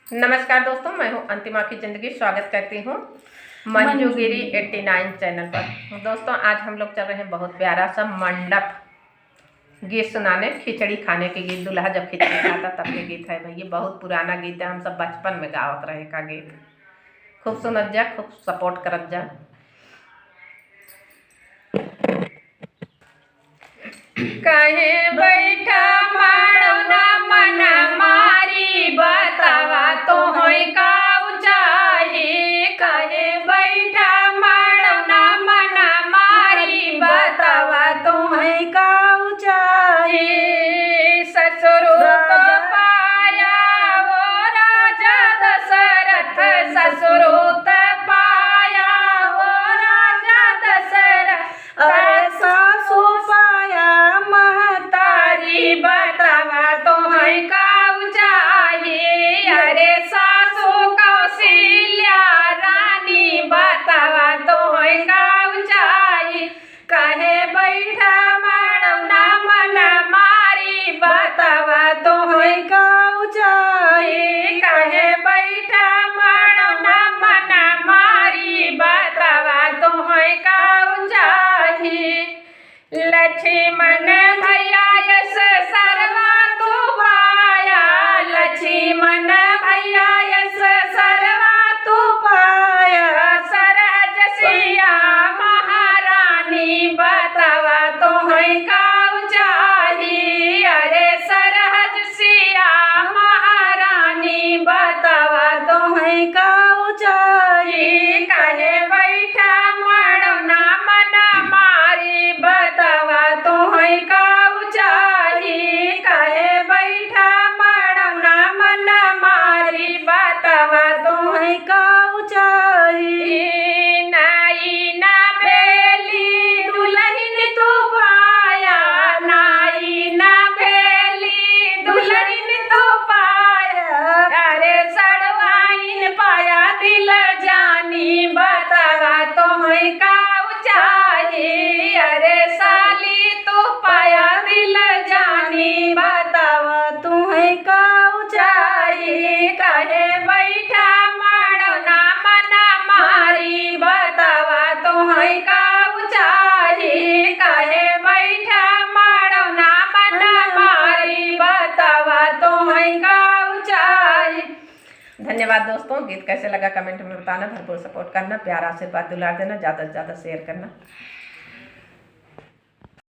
नमस्कार दोस्तों, मैं हूं अंतिमा की ज़िंदगी। स्वागत करती हूं मंजूगिरी 89 चैनल पर। दोस्तों, आज हम लोग चल रहे हैं बहुत प्यारा सा मंडप गीत सुनाने। खिचड़ी खाने के गीत, दूल्हा जब खिचड़ी खाता तब के गीत है। भैया बहुत पुराना गीत है, हम सब बचपन में गावत रहे का गीत। खूब सुनत जा, खूब सपोर्ट करत जा। कहे बैठा मारौना मना मारी बतावा तो होई का ऊंचाई। कहे बैठा मारौना मना मारी बतावा तो होई का ऊंचाई। ससुर तो पाया वो राजा दशरथ, ससुर तो पाया वो राजा दशरथ। अरे सासू बतावा तो है का ऊंचाई। अरे सासू कौशल्या रानी बतावा तो है का ऊंचाई। कहे बैठा मारौना मना मारी बतावा तो है का ऊंचाई। कहे बैठा मारौना मना मारी बतावा तो है का ऊंचाई। लक्ष्मण भैया यस सरवा तू पाया, लक्ष्मण भैया यस सरवा तू पाया। सरहज सिया महारानी बतावा तो है का ऊंचाई। अरे सरहज सिया महारानी बतावा तो है का ऊंचाई। कहे बैठा मारौना मना मारी बतावा तो है का ऊंचाई। कहे बैठा मारौना मना मारी बतावा तो है का ऊंचाई। नाई ना भेली दुल्हन तू पाया, नाई ना भेली दुल्हन तू पाया। अरे सड़वाइन पाया दिल जानी बतावा तो है का ऊंचाई। अरे साली तू पाया दिल जानी बतावा तू है का ऊंचाई। कहे बैठा मारौना मना मारी बतावा तो है का ऊंचाई। कहे बैठा मारौना मना मारी बतावा तो है का ऊंचाई। धन्यवाद दोस्तों। गीत कैसे लगा कमेंट में बताना, भरपूर सपोर्ट करना, प्यार आशीर्वाद दुलार देना, ज़्यादा से ज़्यादा शेयर करना।